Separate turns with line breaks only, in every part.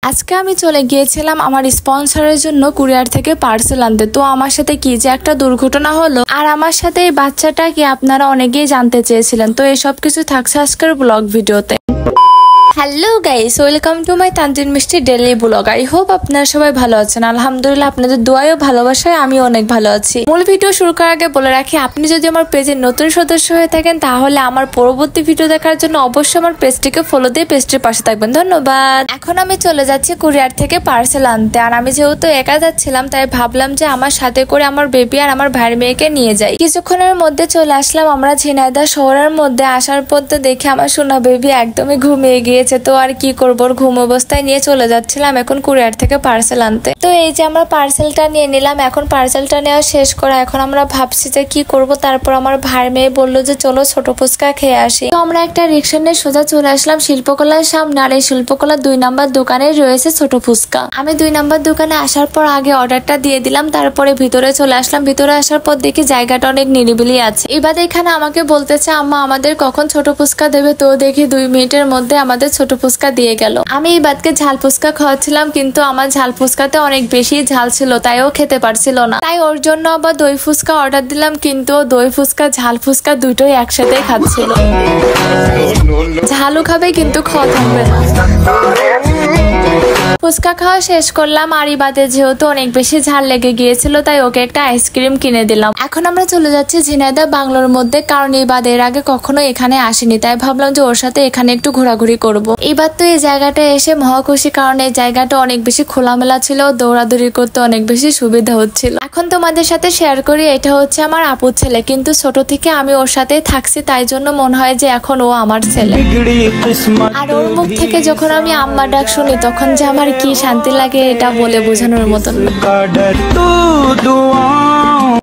আজকে আমি চলে গিয়েছিলাম আমার স্পন্সরের জন্য কুরিয়ার থেকে পার্সেল আনতে। তো আমার সাথে কি যে একটা দুর্ঘটনা হলো, আর আমার সাথে এই বাচ্চাটাকে আপনারা অনেকেই জানতে চেয়েছিলেন। তো এই সব কিছু থাকছে আজকের ব্লগ ভিডিওতে। Hello guys, welcome to my Tanjin Mishti daily blog. I hope আপনারা সবাই ভালো আছেন। আলহামদুলিল্লাহ, আপনাদের দোয়ায় ও ভালোবাসায় আমি অনেক ভালো আছি। মূল ভিডিও শুরু করার আগে বলে রাখি, আপনি যদি আমার পেজের নতুন সদস্য হয়ে থাকেন তাহলে আমার পরবর্তী ভিডিও দেখার জন্য অবশ্যই আমার পেজটিকে ফলো দিয়ে পেজটির পাশে থাকবেন। ধন্যবাদ। এখন আমি চলে যাচ্ছি কুরিয়ার থেকে পার্সেল আনতে। আর আমি যেহেতু একা যাচ্ছিলাম তাই ভাবলাম যে আমার সাথে করে আমার বেবি আর আমার ভাইয়ের মেয়েকে নিয়ে যাই। কিছুক্ষণের মধ্যে চলে আসলাম আমরা ঝিনাইদহ শহরের মধ্যে। আসার পর তো দেখে আমার সোনা বেবি একদমই ঘুমিয়ে গিয়েছে। তো আর কি করবো, ঘুম অবস্থায় নিয়ে চলে যাচ্ছিলাম এখন কুরিয়ার থেকে পার্সেল আনতে। তো এই যে আমরা পার্সেলটা নিয়ে নিলাম। এখন পার্সেলটা নেওয়া শেষ করা এখন আমরা ভাবছি যে কি করব। তারপর আমার ভাইয়ের মেয়ে বললো যে চলো ছোট ফুচকা খেয়ে আসি। তো আমরা একটা রিক্সা নিয়ে সোজা চলে আসলাম শিল্পকলার সামনে। আর এই শিল্পকলার 2 নাম্বার দোকানে রয়েছে ছোট ফুচকা। আমি 2 নাম্বার দোকানে আসার পর আগে অর্ডারটা দিয়ে দিলাম, তারপরে ভিতরে চলে আসলাম। ভিতরে আসার পর দেখি জায়গাটা অনেক নিরিবিলি আছে। এবার এখানে আমাকে বলতেছে আম্মা আমাদের কখন ছোট ফুচকা দেবে। তো দেখি 2 মিনিটের মধ্যে আমাদের ছোট ফুচকা দিয়ে গেল। আমি এই বাদকে ঝাল ফুচকা খাওয়াচ্ছিলাম, কিন্তু আমার ঝাল ফুচকাতে অনেক বেশি ঝাল ছিল, তাই ও খেতে পারছিল না। তাই ওর জন্য আবার দই ফুচকা অর্ডার দিলাম, কিন্তু দই ফুচকা ঝাল ফুচকা দুটোই একসাথে খাচ্ছিল। ঝালও খাবে কিন্তু খাওয়া থাকবে না। ফুচকা খাওয়া শেষ করলাম। আর বাদে যেহেতু অনেক বেশি ঝাল লেগে গিয়েছিল তাই ওকে একটা আইসক্রিম কিনে দিলাম। এখন আমরা চলে যাচ্ছি ঝিনাইদহ বাংলোর মধ্যে, কারণ এবার এর আগে কখনো এখানে আসেনি, তাই ভাবলাম যে ওর সাথে এখানে একটু ঘোরাঘুরি করব। এবার তো এই জায়গাটা এসে মহা খুশি, কারণ এই জায়গাটা অনেক বেশি খোলামেলা ছিল, দৌড়াদৌড়ি করতে অনেক বেশি সুবিধা হচ্ছিল। এখন তোমাদের সাথে শেয়ার করি, এটা হচ্ছে আমার আপুর ছেলে, কিন্তু ছোট থেকে আমি ওর সাথে থাকছি, তাই জন্য মনে হয় যে এখন ও আমার ছেলে। আর ওর মুখ থেকে যখন আমি আম্মা ডাক শুনি তখন যে আমার কি শান্তি লাগে এটা বলে বোঝানোর মতন না।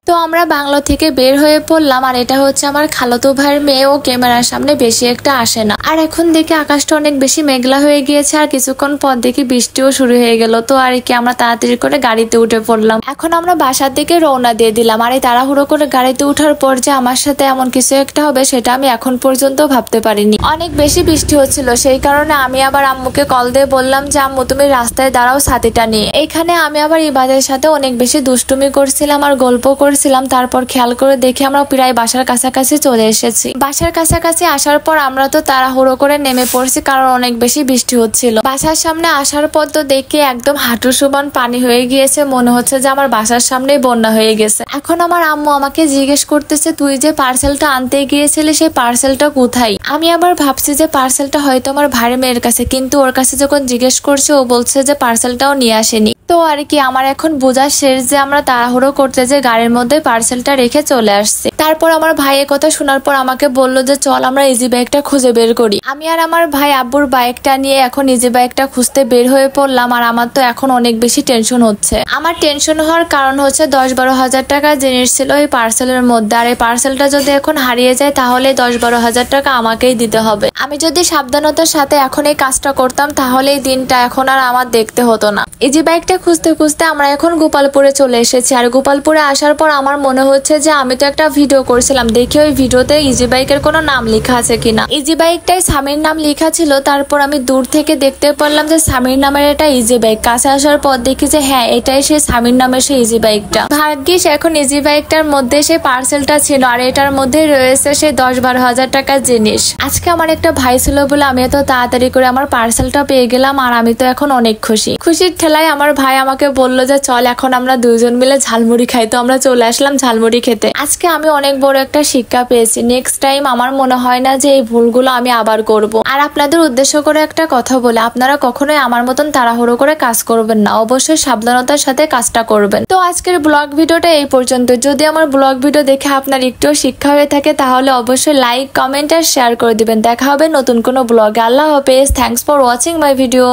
তো আমরা বাংলা থেকে বের হয়ে পড়লাম। আর এটা হচ্ছে আমার খালাতো ভাইয়ের মেয়ে, ও ক্যামেরার সামনে বেশি একটা আসে না। আর এখন দেখি আকাশটা অনেক বেশি মেঘলা হয়ে গিয়েছে, আর কিছুক্ষণ পর দেখি বৃষ্টিও শুরু হয়ে গেল। তো আর কি আমরা তাড়াতাড়ি করে গাড়িতে উঠে পড়লাম। এখন আমরা বাসার দিকে রওনা দিয়ে দিলাম। আর এই তাড়াহুড়ো করে গাড়িতে উঠার পর যে আমার সাথে এমন কিছু একটা হবে সেটা আমি এখন পর্যন্ত ভাবতে পারিনি। অনেক বেশি বৃষ্টি হচ্ছিল, সেই কারণে আমি আবার আম্মুকে কল দিয়ে বললাম যে আম্মু তুমি রাস্তায় দাঁড়াও ছাতিটা নিয়ে। এইখানে আমি আবার ইবাদের সাথে অনেক বেশি দুষ্টুমি করছিলাম আর গল্প করছিলাম। তারপর খেয়াল করে দেখি আমরা প্রায় বাসার কাছাকাছি চলে এসেছি। বাসার কাছাকাছি আসার পর আমরা তো তাড়াহুড়ো করে নেমে পড়ছি, কারণ অনেক বেশি বৃষ্টি হচ্ছিল। বাসার সামনে আসার পর তো দেখি একদম হাঁটু সমান পানি হয়ে গিয়েছে, মনে হচ্ছে যে আমার বাসার সামনেই বন্যা হয়ে গেছে। এখন আমার আম্মু আমাকে জিজ্ঞেস করতেছে তুই যে পার্সেলটা আনতে গিয়েছিলি সেই পার্সেলটা কোথায়। আমি আবার ভাবছি যে পার্সেলটা হয়তো আমার ভাইয়ের মেয়ের কাছে, কিন্তু ওর কাছে যখন জিজ্ঞেস করছে ও বলছে যে পার্সেলটাও নিয়ে আসেনি। তো আর কি আমার এখন বোঝা শেষ যে আমরা তাড়াহুড়ো করতে যে গাড়ির মধ্যে পার্সেলটা রেখে চলে আসছি। তারপর আমার ভাই কথা শোনার পর আমাকে বললো যে চল আমরা ইজি বাইকটা খুঁজে বের করি। আমি আর আমার ভাই আব্বুর বাইকটা নিয়ে এখন ইজি বাইকটা খুঁজতে বের হয়ে পড়লাম। আর আমার তো এখন অনেক বেশি টেনশন হচ্ছে। আমার টেনশন হওয়ার কারণ হচ্ছে 10-12 হাজার টাকা জিনিস ছিল এই পার্সেলের মধ্যে। আর এই পার্সেলটা যদি এখন হারিয়ে যায় তাহলে 10-12 হাজার টাকা আমাকেই দিতে হবে। আমি যদি সাবধানতার সাথে এখন এই কাজটা করতাম তাহলে এই দিনটা এখন আর আমার দেখতে হতো না। ইজি বাইকটা খুঁজতে খুঁজতে আমরা এখন গোপালপুরে চলে এসেছি। আর গোপালপুরে আসার পর আমার মনে হচ্ছে যে আমি তো একটা ভিডিও করছিলাম, দেখি ওই ভিডিওতে ইজি বাইকের কোনো নাম লেখা আছে কিনা। ইজি বাইকটাই স্বামীর নাম লেখা ছিল। তারপর আমি দূর থেকে দেখতে পারলাম যে স্বামীর নামের এটা ইজি বাইক। কাছে আসার পর দেখি যে হ্যাঁ এটাই সেই স্বামীর নামের সেই ইজি বাইকটা। ভাগ্যিস এখন ইজি বাইকটার মধ্যে সেই পার্সেলটা ছিল, আর এটার মধ্যে রয়েছে সেই 10-12 হাজার টাকার জিনিস। আজকে আমার একটা ভাই ছিল বলে আমি এত তাড়াতাড়ি করে আমার পার্সেলটা পেয়ে গেলাম। আর আমি তো এখন অনেক খুশি। খুশির ঠেলায় আমার ভাই আমাকে বললো যে চল এখন আমরা দুজন মিলে ঝালমুড়ি খাই। তো আমরা চলে আসলাম ঝালমুড়ি খেতে। আজকে আমি অনেক বড় একটা শিক্ষা পেয়েছি। নেক্সট টাইম আমার মনে হয় না যে এই ভুলগুলো আমি আবার করব। আর আপনাদের উদ্দেশ্য করে একটা কথা বলে, আপনারা কখনোই আমার মতন তাড়াহুড়ো করে কাজ করবেন না, অবশ্যই সাবধানতার সাথে কাজটা করবেন। তো আজকের ব্লগ ভিডিওটা এই পর্যন্ত। যদি আমার ব্লগ ভিডিও দেখে আপনার একটু শিক্ষা হয়ে থাকে তাহলে অবশ্যই লাইক, কমেন্ট আর শেয়ার করে দিবেন। দেখা হবে নতুন কোনো ব্লগে। আল্লাহ হাফেজ। Thanks for watching my video.